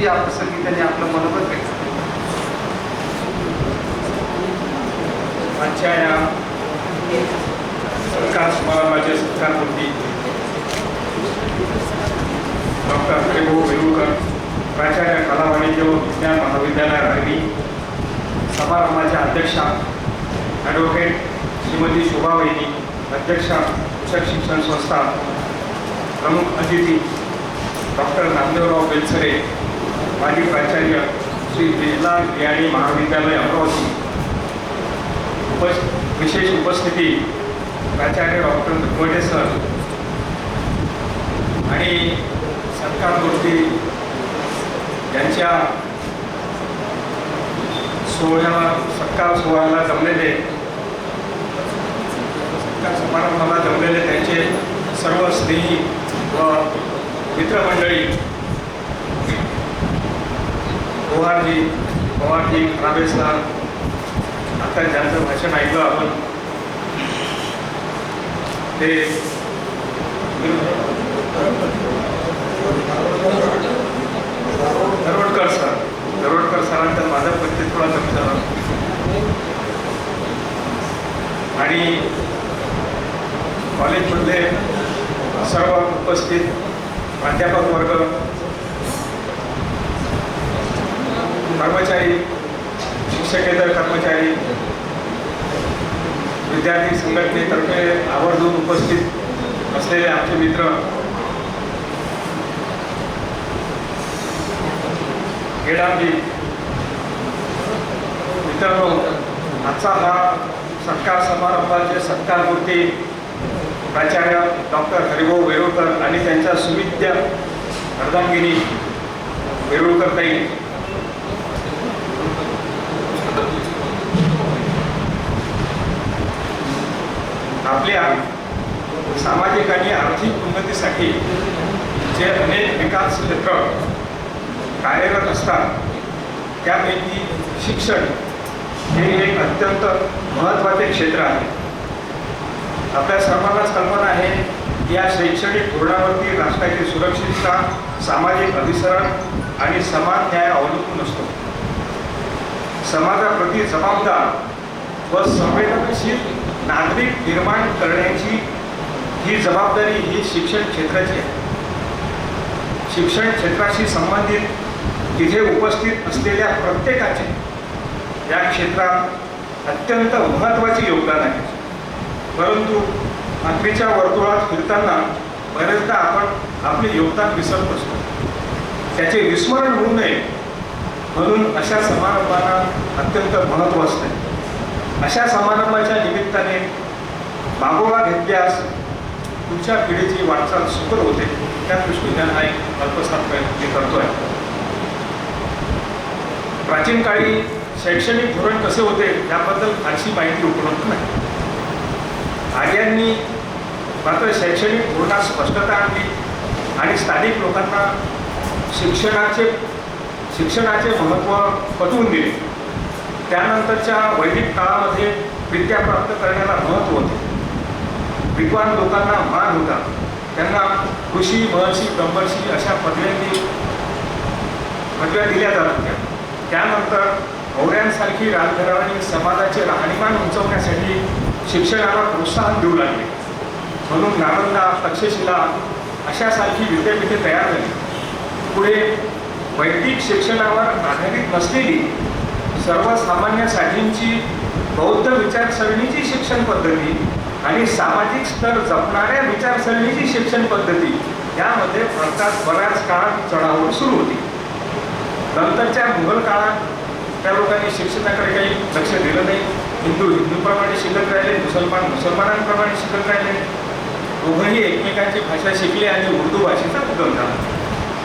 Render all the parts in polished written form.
या प्रसंगी त्यांनी आपलं मनोगत व्यक्त केलं. आजच्या या सत्कार समारंभाचे सत्कारमूर्ती डॉक्टर हरिभाऊ वेरुळकर, प्राचार्य कला वाणिज्य व विज्ञान महाविद्यालय रायरी, समारंभाच्या अध्यक्षा ॲडव्होकेट श्रीमती शोभा वहिनी, अध्यक्षा उच्च शिक्षण संस्था, प्रमुख अतिथी डॉक्टर नामदेवराव बेलसरे, माजी प्राचार्य श्री बिजलाल बियाणी महाविद्यालय अमरावती, विशेष उपस्थिती प्राचार्य डॉक्टर दुर्गटे सर आणि सत्कारमूर्ती यांच्या सत्कार सोहळ्याला जमलेले, सत्कार समारंभाला जमलेले त्यांचे सर्व स्नेही व मित्रमंडळी, पवारजी राबे सर, आता ज्यांचं भाषण ऐकलं आपण ते दरोडकर सरांचा माझा परिचय थोडा कमी झाला आणि कॉलेजमधले सर्व उपस्थित प्राध्यापक वर्ग, कर्मचारी, शिक्षकेतर कर्मचारी, विद्यार्थी संघटनेतर्फे आवर्जून उपस्थित असलेले आमचे मित्र, गेडाजी मित्रांनो, आजचा हा सत्कार समारंभाचे सत्कारमूर्ती प्राचार्य डॉक्टर हरिभाऊ वेरुळकर आणि त्यांच्या सुविद्य अर्धांगिनी वेरुळकर ताई आपल्या सामाजिक आणि आर्थिक उन्नतीसाठी जे अनेक विकास क्षेत्र कार्यरत असतात त्यापैकी शिक्षण हे एक अत्यंत महत्त्वाचे क्षेत्र आहे. आपल्या सर्वांनाच कल्पना आहे की या शैक्षणिक धोरणावरती राष्ट्राची सुरक्षितता, सामाजिक अभिसरण आणि समान न्याय अवलंबून असतो. समाजाप्रती जबाबदार व संवेदनशील नागरिक निर्माण करण्याची ही जबाबदारी ही शिक्षण क्षेत्राची आहे. शिक्षण क्षेत्राशी संबंधित तिथे उपस्थित असलेल्या प्रत्येकाचे या क्षेत्रात अत्यंत महत्त्वाचे योगदान आहे. परंतु नोकरीच्या वर्तुळात फिरताना बरेचदा आपण आपले योगदान विसरत असतो. त्याचे विस्मरण होऊ नये म्हणून अशा समारंभांना अत्यंत महत्त्व असते. अशा समारंभाच्या निमित्ताने मागोवा घेतल्यास पुढच्या पिढीची वाटचाल सुकर होते. त्या दृष्टीने हा एक अल्पसा प्रयत्न करतो आहे. प्राचीन काळी शैक्षणिक धोरण कसे होते याबद्दल फारशी माहिती उपलब्ध नाही. आर्यांनी मात्र शैक्षणिक धोरणात स्पष्टता आणली आणि स्थानिक लोकांना शिक्षणाचे महत्त्व पटवून दिले. त्यानंतरच्या वैदिक काळामध्ये विद्या प्राप्त करण्याला महत्त्व होते. विद्वान लोकांना मान होता. त्यांना ऋषी, महर्षी, ब्रह्मर्षी अशा पदव्या दिल्या जात होत्या. त्यानंतर मौर्यांसारखी राजघराणी समाजाचे राहणीमान उंचवण्यासाठी शिक्षणाला प्रोत्साहन देऊ लागले. म्हणून नालंदा, तक्षशिला अशासारखी विद्यापीठे तयार झाली. पुढे वैदिक शिक्षणावर आधारित नसलेली सर्वसामान्यांसाठीची बौद्ध विचारसरणीची शिक्षण पद्धती आणि सामाजिक स्तर जपणाऱ्या विचारसरणीची शिक्षण पद्धती यामध्ये भारतात बऱ्याच काळ चढाओढ सुरू होती. नंतरच्या मुघल काळात त्या लोकांनी शिक्षणाकडे काही लक्ष दिलं नाही. हिंदूप्रमाणे शिकत राहिले, मुसलमानांप्रमाणे शिकत राहिले. दोघंही एकमेकांची भाषा शिकले आणि उर्दू भाषेचा उगम झाला.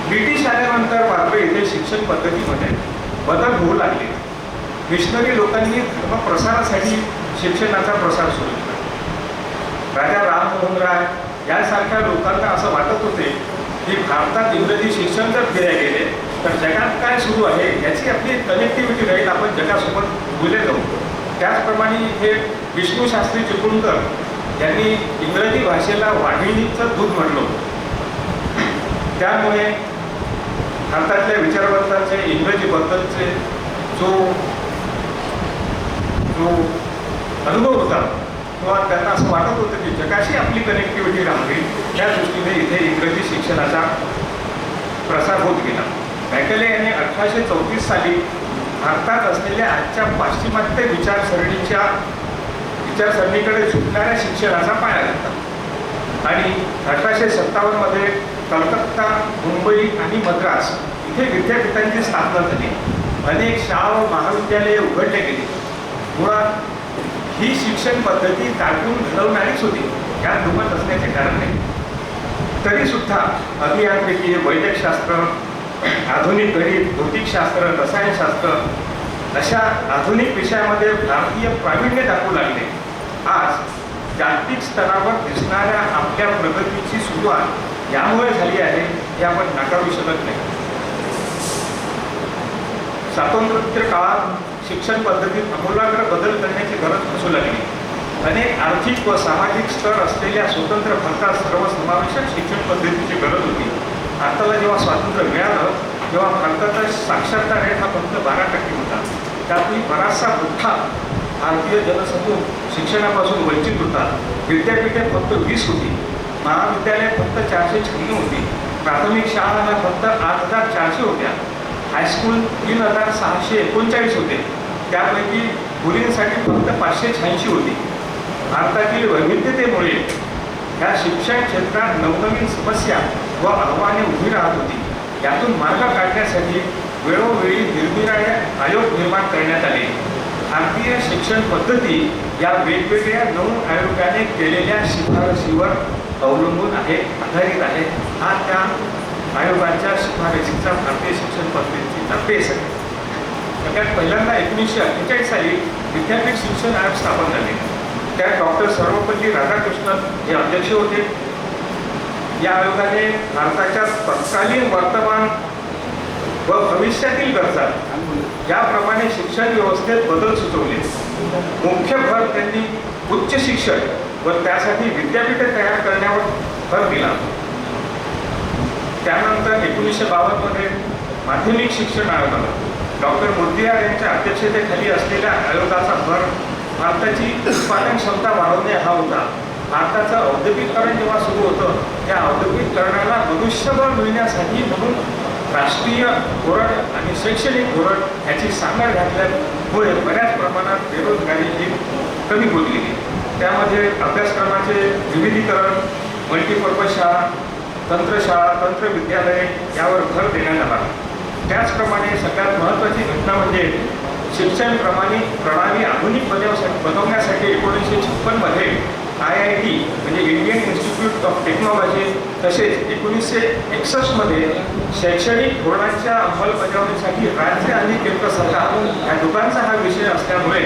ब्रिटिश आल्यानंतर मात्र इथे शिक्षण पद्धतीमध्ये बदल होऊ लागले. मिशनरी लोकांनी धर्मप्रसारासाठी शिक्षणाचा प्रसार सुरू केला. राजा राममोहन राय यासारख्या लोकांना असं वाटत होते की भारतात इंग्रजी शिक्षण जर दिले गेले तर जगात काय सुरू आहे याची आपली कनेक्टिव्हिटी राहील, आपण जगासोबत बोलले जाऊ. त्याचप्रमाणे हे विष्णू शास्त्री चिपळूणकर यांनी इंग्रजी भाषेला वाघिणीचं दूध म्हटलं. त्यामुळे भारतातल्या विचारवंत महत्त्वाचे इंग्रजीबद्दलचे जो जो अनुभव होता किंवा त्यांना असं वाटत होतं की जगाशी आपली कनेक्टिव्हिटी राहावी, त्या दृष्टीने इथे इंग्रजी शिक्षणाचा प्रसार होत गेला. मॅकेले यांनी 1834 साली भारतात असलेल्या आजच्या पाश्चिमात्य विचारसरणीकडे झुकणाऱ्या शिक्षणाचा पाया घातला आणि 1857 मध्ये कलकत्ता, मुंबई आणि मद्रास इथे विद्यापीठांची स्थापना झाली. अनेक शाळा व महाविद्यालये उघडले गेली. मुळात ही शिक्षण पद्धती दाटून घडवणारीच होती, यात दुमत असण्याचे कारण नाही. तरी सुद्धा अभियांत्रिकी, वैद्यकशास्त्र, आधुनिक गणित, भौतिकशास्त्र, रसायनशास्त्र अशा आधुनिक विषयामध्ये भारतीय प्रावीण्य दाखवू लागले. आज जागतिक स्तरावर दिसणाऱ्या आपल्या प्रगतीची सुरुवात यामुळे झाली आहे हे आपण नाकारू शकत नाही. स्वातंत्र्योत्तर काळात शिक्षण पद्धतीत आमूलाग्र बदल करण्याची गरज असू लागली. अनेक आर्थिक व सामाजिक स्तर असलेल्या स्वतंत्र भारतात सर्वसमावेशक शिक्षण पद्धतीची गरज होती. भारताला जेव्हा स्वातंत्र्य मिळालं तेव्हा भारताचा साक्षरता रेट हा फक्त 12% होता. त्यातही बराचसा मोठा भारतीय जनसमूह शिक्षणापासून वंचित होता. विद्यापीठे फक्त 20 होती, महाविद्यालये फक्त 496 होती, प्राथमिक शाळा फक्त 8400 होत्या, हायस्कूल 3639 होते, त्यापैकी मुलींसाठी फक्त 586 होती. भारतातील वैविध्यतेमुळे ह्या शिक्षण क्षेत्रात नवनवीन समस्या व आव्हाने उभी राहत होती. यातून मार्ग काढण्यासाठी वेळोवेळी निरनिराळे आयोग निर्माण करण्यात आले. भारतीय शिक्षण पद्धती या वेगवेगळ्या 9 आयोगाने केलेल्या शिफारशीवर अवलंबून आहे, आधारित आहे. हा त्या आयोगाच्या शिफारशीचा भारतीय शिक्षण पद्धतीचा बेस आहे. सगळ्यात पहिल्यांदा 1948 साली विद्यापीठ शिक्षण आयोग स्थापन झाले. त्यात डॉक्टर सर्वपल्ली राधाकृष्णन हे अध्यक्ष होते. या आयोगाने भारताच्या तत्कालीन, वर्तमान व भविष्यातील गरजा याप्रमाणे शिक्षण व्यवस्थेत बदल सुचवले. मुख्य भर त्यांनी उच्च शिक्षण व त्यासाठी विद्यापीठे तयार करण्यावर भर दिला. त्यानंतर 1952 मध्ये माध्यमिक शिक्षण आयोग आला. डॉक्टर मोतीयार यांच्या अध्यक्षतेखाली असलेल्या आयोगाचा भर भारताची उत्पादन क्षमता वाढवणे हा होता. भारताचं औद्योगिकरण जेव्हा सुरू होतं त्या औद्योगिकरणाला मनुष्यबळ मिळण्यासाठी म्हणून राष्ट्रीय धोरण आणि शैक्षणिक धोरण ह्याची सांगड घातल्यामुळे बऱ्याच प्रमाणात बेरोजगारी ही कमी होत गेली. त्यामध्ये अभ्यासक्रमाचे विविधीकरण, मल्टीपर्पज शाळा, तंत्रशाळा, तंत्र विद्यालये यावर भर देण्यात आला. त्याचप्रमाणे सगळ्यात महत्त्वाची घटना म्हणजे शिक्षण प्रणाली आधुनिक बनवण्यासाठी 1956 मध्ये IIT म्हणजे इंडियन इन्स्टिट्यूट ऑफ टेक्नॉलॉजी तसेच 1961 मध्ये शैक्षणिक धोरणांच्या अंमलबजावणीसाठी राज्य आणि केंद्र सरकार या दोघांचा हा विषय असल्यामुळे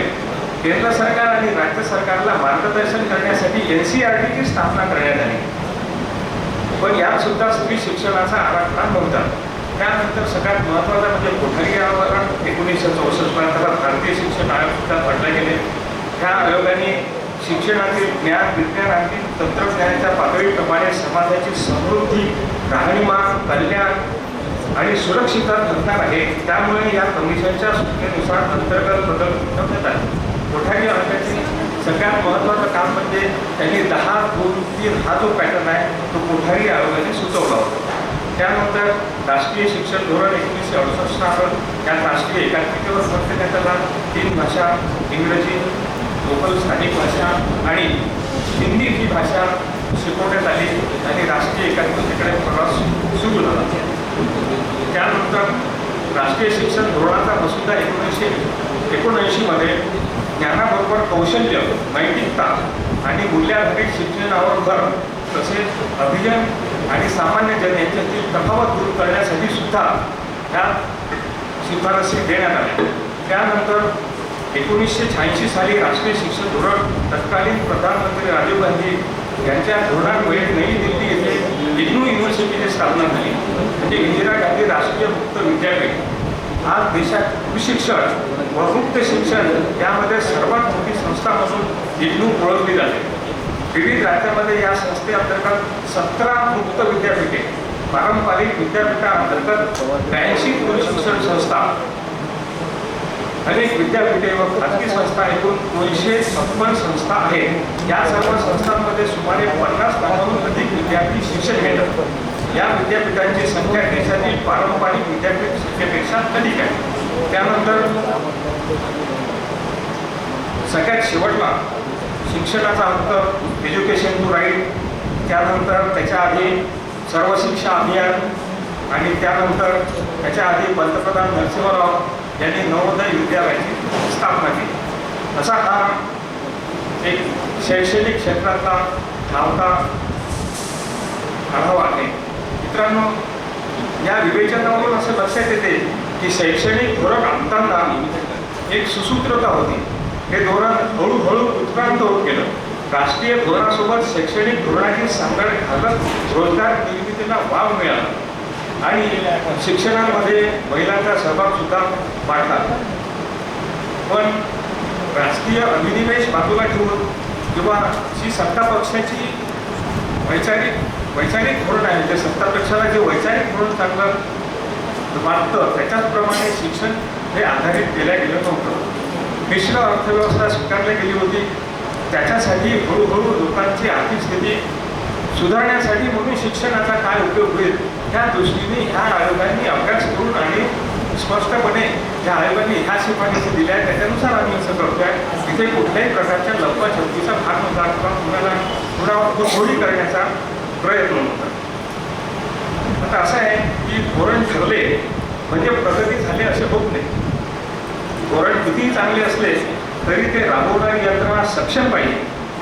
केंद्र सरकार आणि राज्य सरकारला मार्गदर्शन करण्यासाठी NCERTची स्थापना करण्यात आली. पण यात सुद्धा स्त्री शिक्षणाचा आराखडा नव्हता. त्यानंतर सगळ्यात महत्त्वाचा म्हणजे कोठारी आयोगाला 1964 पर्यंत भारतीय शिक्षण आयोग सुद्धा पडले गेले. ह्या आयोगाने शिक्षणातील ज्ञान, विज्ञान आणि तंत्रज्ञानाच्या पातळीप्रमाणे समाजाची समृद्धी, राहणीमान, कल्याण आणि सुरक्षितता ठरणार आहे. त्यामुळे या कमिशनच्या सूचनेनुसार अंतर्गत बदल करण्यात आले. कोठारी आयोगाचे सगळ्यात महत्त्वाचं काम म्हणजे त्यांनी 10-2-3 हा जो पॅटर्न आहे तो कोठारी आयोगाने सुचवला होता. त्यानंतर राष्ट्रीय शिक्षण धोरण 1968 आलं. त्यात राष्ट्रीय एकात्मिकेवर भर देण्यात आला. 3 भाषा, इंग्रजी, लोकल स्थानिक भाषा आणि हिंदी ही भाषा शिकवण्यात आली आणि राष्ट्रीय एकात्मिकेकडे प्रवास सुरू झाला. त्यानंतर राष्ट्रीय शिक्षण धोरणाचा मसुदा 1979 मध्ये ज्ञानाबरोबर कौशल्य, नैतिकता आणि मूल्याधारित शिक्षणावर भर तसेच अभिजन आणि सामान्य जन यांच्यातील तफावत दूर करण्यासाठी सुद्धा ह्या शिफारसी देण्यात आल्या. त्यानंतर 1986 साली राष्ट्रीय शिक्षण धोरण तत्कालीन प्रधानमंत्री राजीव गांधी यांच्या धोरणामुळे नवी दिल्ली येथे इग्नू युनिव्हर्सिटीची स्थापना झाली. म्हणजे इंदिरा गांधी राष्ट्रीय मुक्त विद्यापीठ. आज देशात सुशिक्षण व मुक्त शिक्षण यामध्ये सर्वात मोठी संस्था म्हणून इग्नू ओळखली जाते. विविध राज्यामध्ये या संस्थेअंतर्गत 17 मुक्त विद्यापीठे पारंपरिक विद्यापीठाअंतर्गत 82 उच्च शिक्षण संस्था, अनेक विद्यापीठे व खाजगी संस्था एकूण 256 संस्था आहेत. या सर्व संस्थांमध्ये सुमारे 50 लाखांहून अधिक विद्यार्थी शिक्षण घेतात. या विद्यापीठांची संख्या देशातील पारंपरिक विद्यापीठ संख्येपेक्षा अधिक आहे. त्यानंतर सगळ्यात शेवटला शिक्षणाचा हक्क, एज्युकेशन टू राईट, त्यानंतर त्याच्या आधी सर्व शिक्षा अभियान आणि त्यानंतर त्याच्या आधी पंतप्रधान नरसिंहराव यांनी नवोदय विद्यालयाची स्थापना केली. असा हा एक शैक्षणिक क्षेत्रातला धावता आढावा आहे. मित्रांनो, या विवेचनावरून असं लक्षात येते की शैक्षणिक धोरण आणताना एक सुसूत्रता होती. हे धोरण हळूहळू उत्क्रांत होत गेलं. राष्ट्रीय धोरणासोबत शैक्षणिक धोरणाची सांगड घालत रोजगार निर्मितीला वाव मिळाला आणि शिक्षणामध्ये महिलांचा सहभाग सुद्धा वाढला. पण राजकीय अभिनिवेश बाजूला ठेवून किंवा जी सत्ता पक्षाची वैचारिक धोरण आहे, त्या सत्ता पक्षाला जे वैचारिक धोरण चांगलं वाटतं त्याच्याचप्रमाणे शिक्षण हे आधारित केल्या गेलं नव्हतं. मिश्र अर्थव्यवस्था स्वीकारली गेली होती. त्याच्यासाठी हळूहळू लोकांची आर्थिक स्थिती सुधारण्यासाठी म्हणून शिक्षणाचा काय उपयोग होईल ह्या दृष्टीने ह्या आयोगांनी अभ्यास करून आणि स्पष्टपणे ज्या आयोगांनी ह्या शिफारसी दिल्या आहेत त्याच्यानुसार आम्ही असं करतोय. तिथे कुठल्याही प्रकारच्या लपवाछपवीचा भाग नव्हता किंवा कुणावर घोडी करण्याचा प्रयत्न नव्हता. आता असं आहे की धोरण ठरले म्हणजे प्रगती झाली असे होत नाही. धोरण कितीही चांगले असले तरी ते राबवणारी यंत्रणा सक्षम पाहिजे.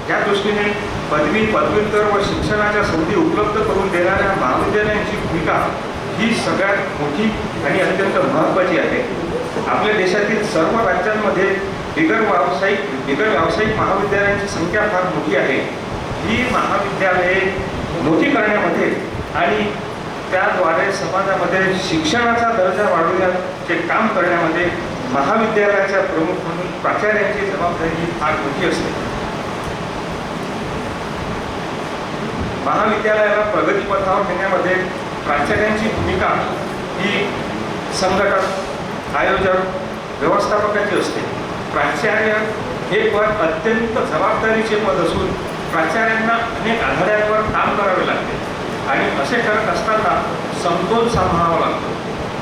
या दृष्टीने पदवी, पदव्युत्तर व शिक्षणाच्या संधी उपलब्ध करून देणाऱ्या महाविद्यालयांची भूमिका ही सगळ्यात मोठी आणि अत्यंत महत्त्वाची आहे. आपल्या देशातील सर्व राज्यांमध्ये बिगर व्यावसायिक महाविद्यालयांची संख्या फार मोठी आहे. ही महाविद्यालये मोठी करण्यामध्ये आणि त्याद्वारे समाजामध्ये शिक्षणाचा दर्जा वाढवण्याचे काम करण्यामध्ये महाविद्यालयाच्या प्रमुख म्हणून प्राचार्यांची जबाबदारी फार मोठी असते. महाविद्यालयाला प्रगतीपथावर नेण्यामध्ये प्राचार्यांची भूमिका ही संघटक, आयोजक, व्यवस्थापकाची असते. प्राचार्य हे पद अत्यंत जबाबदारीचे पद असून प्राचार्यांना अनेक आघाड्यांवर काम करावे लागते आणि असे करत असताना समतोल सांभाळावा लागतो.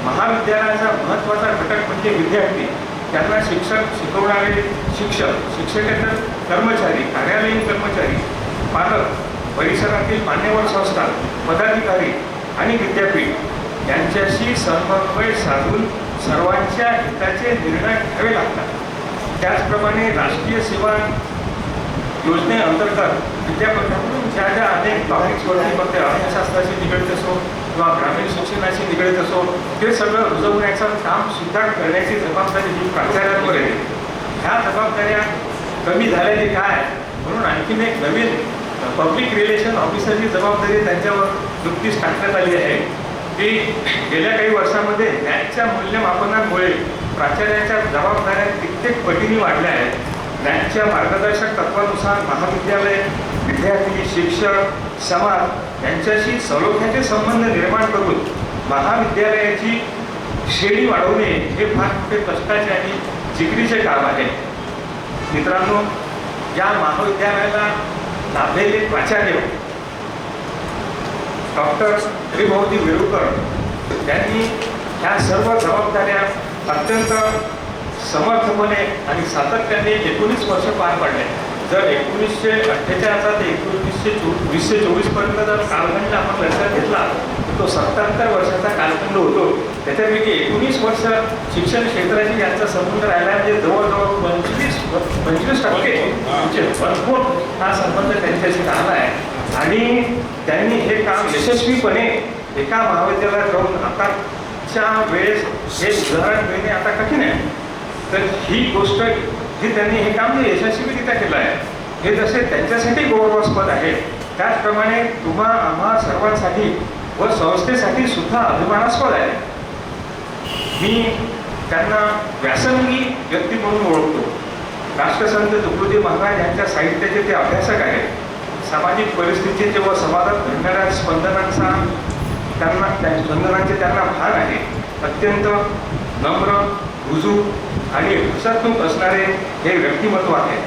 महाविद्यालयाचा महत्त्वाचा घटक म्हणजे विद्यार्थी. त्यांना शिकवणारे शिक्षकेतर कर्मचारी, कार्यालयीन कर्मचारी, पालक, परिसरातील मान्यवर संस्था, पदाधिकारी आणि विद्यापीठ यांच्याशी समन्वय साधून सर्वांच्या हिताचे निर्णय घ्यावे लागतात. त्याचप्रमाणे राष्ट्रीय सेवा योजनेअंतर्गत विद्यापीठातून ज्या अनेक टॉपिक्सवरती मग ते अर्थशास्त्राशी निगडीत असो किंवा ग्रामीण शिक्षणाशी निगडीत असो ते सगळं रुजवण्याचं काम सुद्धा करण्याची जबाबदारी ही प्राचार्यांवर येते. ह्या जबाबदाऱ्या कमी झालेली काय म्हणून आणखीन एक नवीन पब्लिक रिलेशन ऑफिसरची जबाबदारी त्यांच्यावर नुकतीच टाकण्यात आली आहे. की गेल्या काही वर्षामध्ये नॅकच्या मूल्यमापनामुळे प्राचार्यांच्या जबाबदाऱ्या कित्येक पटीने वाढल्या आहेत. नॅकच्या मार्गदर्शक तत्वानुसार महाविद्यालय, विद्यार्थी, शिक्षक, समाज यांच्याशी सलोख्याचे संबंध निर्माण करून महाविद्यालयाची श्रेणी वाढवणे हे फार मोठे कष्टाचे आणि जिकरीचे काम आहे. मित्रांनो, या महाविद्यालयाला लाभलेले प्राचार्य डॉक्टर हरिभाऊजी वेळुकर यांनी ह्या सर्व जबाबदाऱ्या अत्यंत समर्थपणे आणि सातत्याने 19 वर्ष पार पाडले. जर 1948 ते 1924 पर्यंत जर कालखंड आपण लक्षात घेतला तर तो 77 वर्षाचा कालखंड होतो. त्याच्यापैकी 19 वर्ष शिक्षण क्षेत्राशी यांचा संबंध राहिला म्हणजे जवळजवळ 25% भरपूर हा संबंध त्यांच्याशी राहिला आहे. आणि त्यांनी हे काम यशस्वीपणे एका महाविद्यालयात राहून आताच्या वेळेस हे उदाहरण देणे आता कठीण आहे. तर ही गोष्ट जी त्यांनी हे काम जे यशस्वीरित्या केलं आहे हे जसे त्यांच्यासाठी गौरवास्पद आहे त्याचप्रमाणे आम्हा सर्वांसाठी व संस्थेसाठी सुद्धा अभिमानास्पद आहे. मी त्यांना व्यासंगी व्यक्ती म्हणून ओळखतो. राष्ट्रसंत तुकडोजी महाराज यांच्या साहित्याचे ते अभ्यासक आहेत. सामाजिक परिस्थितीचे व समाजात घडणाऱ्या स्पंदनांचा वंदनाचे त्यांना भान आहे. अत्यंत नम्र, रुजू आणि हसतमुख असणारे हे व्यक्तिमत्व आहे.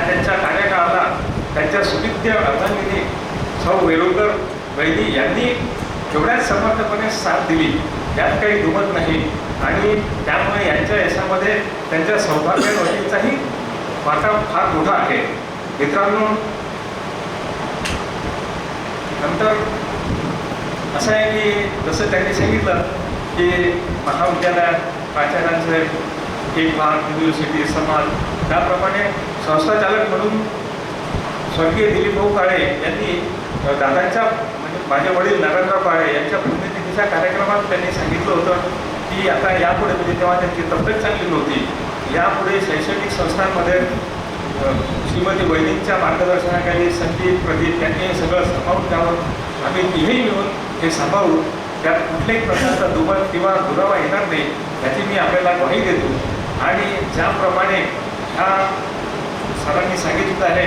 त्यांच्या कार्यकाळाला त्यांच्या सुविद्य अर्धांगिनी सौ वेलुळकर वैदी यांनी एवढ्याच समर्थपणे साथ दिली, यात काही दुमत नाही. आणि त्यामुळे यांच्या यशामध्ये त्यांच्या सौभाग्यवतीचाही वाटा फार मोठा आहे. मित्रांनो, नंतर असं आहे की जसं त्यांनी सांगितलं की महाविद्यालयात प्राचार्यांचे एक भाग, युनिव्हर्सिटी, समाज, त्याप्रमाणे संस्थाचालक म्हणून स्वर्गीय दिलीपभाऊ काळे यांनी दादांच्या म्हणजे माझे वडील नारायणराव काळे यांच्या पुण्यतिथीच्या कार्यक्रमात त्यांनी सांगितलं होतं की आता यापुढे म्हणजे तेव्हा त्यांची तब्येत चांगली नव्हती, यापुढे शैक्षणिक संस्थांमध्ये श्रीमती वैदींच्या मार्गदर्शनाखाली संदीप, प्रदीप यांनी हे सगळं सांभाळून द्यावं. आम्ही तिघेही मिळून हे सांभाळू, त्यात कुठल्याही प्रकारचा दुमत किंवा दुरावा येणार नाही याची मी आपल्याला ग्वाही देतो. आणि ज्याप्रमाणे ह्या सरांनी सांगितलं आहे,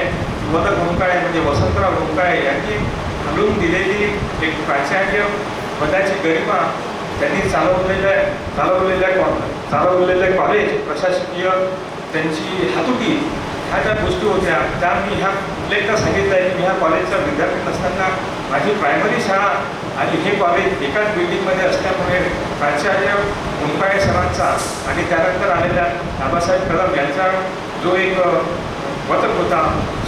वद घोंकाळे म्हणजे वसंतराव घोंकाळे यांनी घालून दिलेली एक प्राचार्य पदाची गरिमा, त्यांनी चालवलेले कॉलेज, प्रशासकीय त्यांची हातोटी, ह्या ज्या गोष्टी होत्या त्या मी ह्या उल्लेखता सांगितलं आहे की मी ह्या कॉलेजचा विद्यार्थी नसताना माझी प्रायमरी शाळा आणि हे कॉलेज एकाच बिल्डिंगमध्ये असल्यामुळे प्राचार्य घोंकाळे सरांचा आणि त्यानंतर आलेल्या बाबासाहेब कदम यांचा जो एक वचक होता,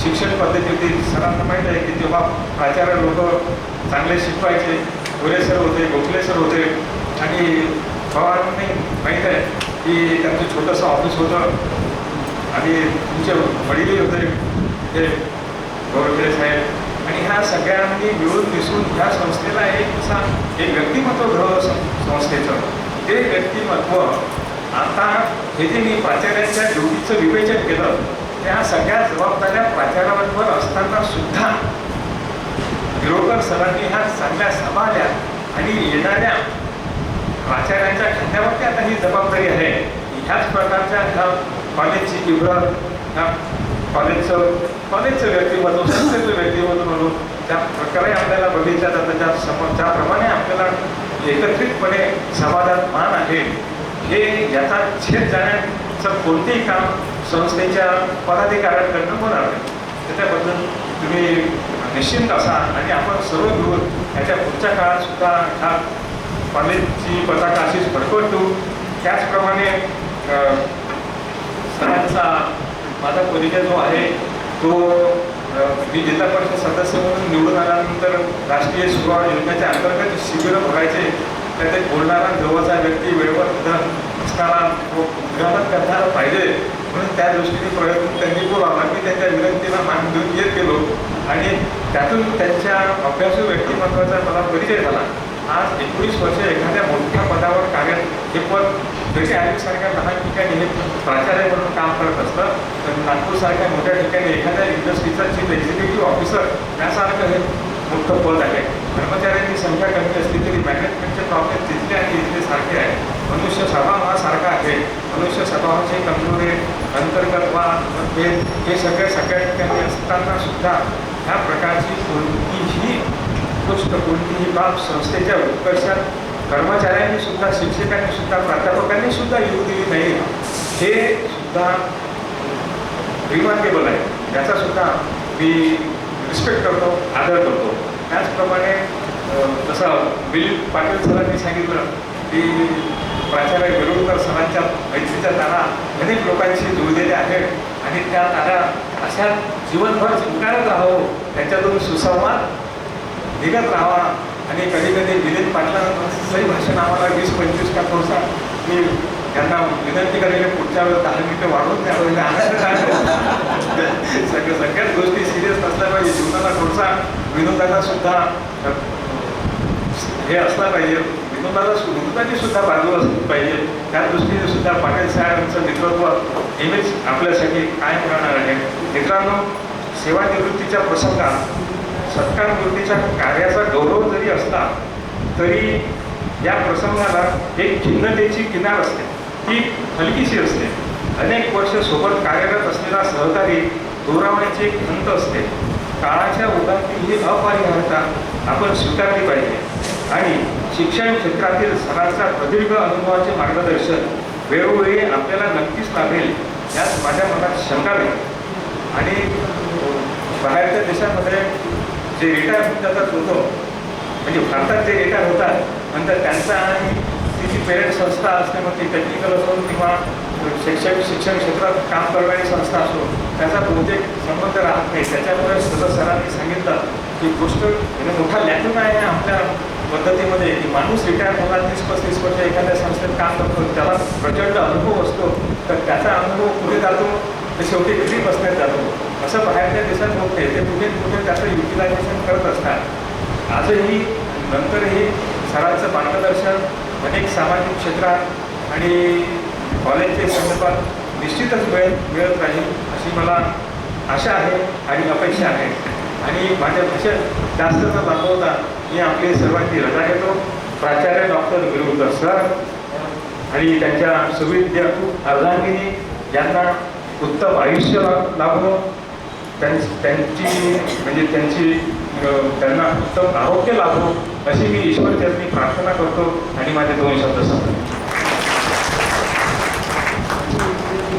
शिक्षण पद्धती होती. सरांना माहीत आहे की तेव्हा प्राचार्य लोक चांगले शिकवायचे, गोरे सर होते, गोखले सर होते आणि पवारांनी माहीत आहे की त्यांचं छोटंसं ऑफिस होतं आणि तुमचे वडीलही होते ते गोरखले साहेब. आणि ह्या सगळ्यांनी मिळून मिसळून ह्या संस्थेला एक व्यक्तिमत्व घडवलं संस्थेचं. ते व्यक्तिमत्व आता हे जे मी प्राचार्यांच्या ड्युटीचं विवेचन केलं, त्या सगळ्या जबाबदाऱ्या प्राचार्यांवर असताना सुद्धा गिरोळकर सरांनी ह्या चांगल्या सांभाळल्या आणि येणाऱ्या प्राचार्यांच्या खांद्यावरती आता ही जबाबदारी आहे. ह्याच प्रकारच्या ह्या कॉलेजची इव्हर, ह्या कॉलेजचं व्यक्तिमत्व, संस्थेचं व्यक्तिमत्व म्हणून त्या प्रकारे आपल्याला बघितल्या जातं. ज्याप्रमाणे आपल्याला एकत्रितपणे समाजात मान आहे, हे याचा छेद जाण्याचं कोणतेही काम संस्थेच्या पदाधिकाऱ्यांकडनं होणार नाही. त्याच्याबद्दल तुम्ही निश्चिंत असा आणि आपण सर्व मिळून याच्या पुढच्या काळात सुद्धा ह्या कॉलेजची पताका अशीच फडकवत ठेवू. त्याचप्रमाणे सरांचा माझा परिचय जो आहे तो मी जिल्हा परिषद सदस्य म्हणून निवडून आल्यानंतर राष्ट्रीय सुराव योजनेच्या अंतर्गत शिबिरं भरायचे. त्यात एक बोलणारा जवळचा व्यक्ती वेळेवर असताना विरोधात करणारा पाहिजे म्हणून त्या दृष्टीने प्रयत्न त्यांनी बोलावा. मी त्यांच्या विनंतीला मान देऊन येत गेलो आणि त्यातून त्यांच्या अभ्यासू व्यक्तिमत्वाचा मला परिचय झाला. आज 19 वर्ष एखाद्या मोठ्या पदावर हे पद जरी आयुषसारख्या लहान ठिकाणी हे प्राचार्य म्हणून काम करत असतं, तर नागपूरसारख्या मोठ्या ठिकाणी एखाद्या इंडस्ट्रीचा चीफ एक्झिक्युटिव्ह ऑफिसर यासारखं हे मोठं पद आहे. कर्मचाऱ्यांची संख्या कमी असली तरी मॅनेजमेंटचे प्रॉब्लेम तिथले आणि इथले सारखे आहे. मनुष्य स्वभाव हा सारखा आहे. मनुष्य स्वभावाचे कमजोरी, अंतर्गत वाद, मतभेद हे सगळ्या ठिकाणी असताना सुद्धा ह्या प्रकारची कोणतीही गोष्ट, कोणतीही बाब संस्थेच्या उत्कर्षात कर्मचाऱ्यांनी सुद्धा, शिक्षकांनी सुद्धा, प्राध्यापकांनी सुद्धा येऊ दिली नाही. हे सुद्धा रिमार्केबल आहे. त्याचा सुद्धा मी रिस्पेक्ट करतो, आदर करतो. त्याचप्रमाणे जसं दिलीप पाटील सरांनी सांगितलं की प्राचार्य वेलुळकर सरांच्या मैत्रीच्या तारा अनेक लोकांशी जुळलेल्या आहेत आणि त्या तारा अशा जीवनभर चिंकारत राहावं, त्याच्यातून सुसंवाद निघत राहावा. आणि कधी कधी दिलीप पाटलांचंही भाषण आम्हाला 20-25 का थोडसा मी त्यांना विनंती करेल पुढच्या वेळेस 10 मिनिटं वाढवून द्यावं. सगळ्याच गोष्टी सिरियस नसल्या पाहिजे. जीवनाला थोडसा विनोदाला सुद्धा हे असला पाहिजे, विनोदाची सुद्धा बाजू असली पाहिजे. त्या दृष्टीने सुद्धा पाटील साहेबांचं नेतृत्व नेहमीच आपल्यासाठी कायम राहणार आहे. मित्रांनो, सेवानिवृत्तीच्या प्रसंगात सत्कारनिवृत्तीच्या कार्याचा गौरव जरी असला तरी या प्रसंगाला एक खिन्नतेची किनार असते, ती हलकीशी असते. अनेक वर्ष सोबत कार्यरत असलेला सहकारी दुरावण्याची एक खंत असते. काळाच्या ओघातील ही अपरिहार्यता आपण स्वीकारली पाहिजे. आणि शिक्षण क्षेत्रातील सरांचा प्रदीर्घ अनुभवाचे मार्गदर्शन वेळोवेळी आपल्याला नक्कीच लाभेल यात माझ्या मनात शंका नाही. आणि बाहेरच्या देशामध्ये जे रिटायर होऊन जातात होतो, म्हणजे भारतात जे रिटायर होतात नंतर त्यांचा आणि तिची पेरेंट संस्था असते, मग ती टेक्निकल असो किंवा शिक्षण क्षेत्रात काम करणारी संस्था असो, त्याचा बहुतेक संबंध राहत नाही. त्याच्यामुळे सरांनी सांगितलं की गोष्ट म्हणजे मोठा लॅटून आहे आपल्या पद्धतीमध्ये की माणूस रिटायर होणार 30-35 वर्ष एखाद्या संस्थेत काम करतो, त्याला प्रचंड अनुभव असतो, तर त्याचा अनुभव पुढे जातो तर शेवटी घरी बसण्यात जातो. असं बाहेरच्या देशात होत नाही. ते कुठे कुठे त्याचं युटिलायझेशन करत असतात. आजही नंतरही सरांचं मार्गदर्शन अनेक सामाजिक क्षेत्रात आणि कॉलेजच्या संदर्भात निश्चितच मिळत राहील अशी मला आशा आहे आणि अपेक्षा आहे. आणि माझ्या भाषेत जास्त न दाखवता मी आपली सर्वांची रजा घेतो. प्राचार्य डॉक्टर गिरवकर सर आणि त्यांच्या सुविद्य अर्धांगिनी यांना उत्तम आयुष्य लाभो, त्यांना उत्तम आरोग्य लाभो अशी मी ईश्वरचरणी प्रार्थना करतो आणि माझे 2 शब्द सांगतो.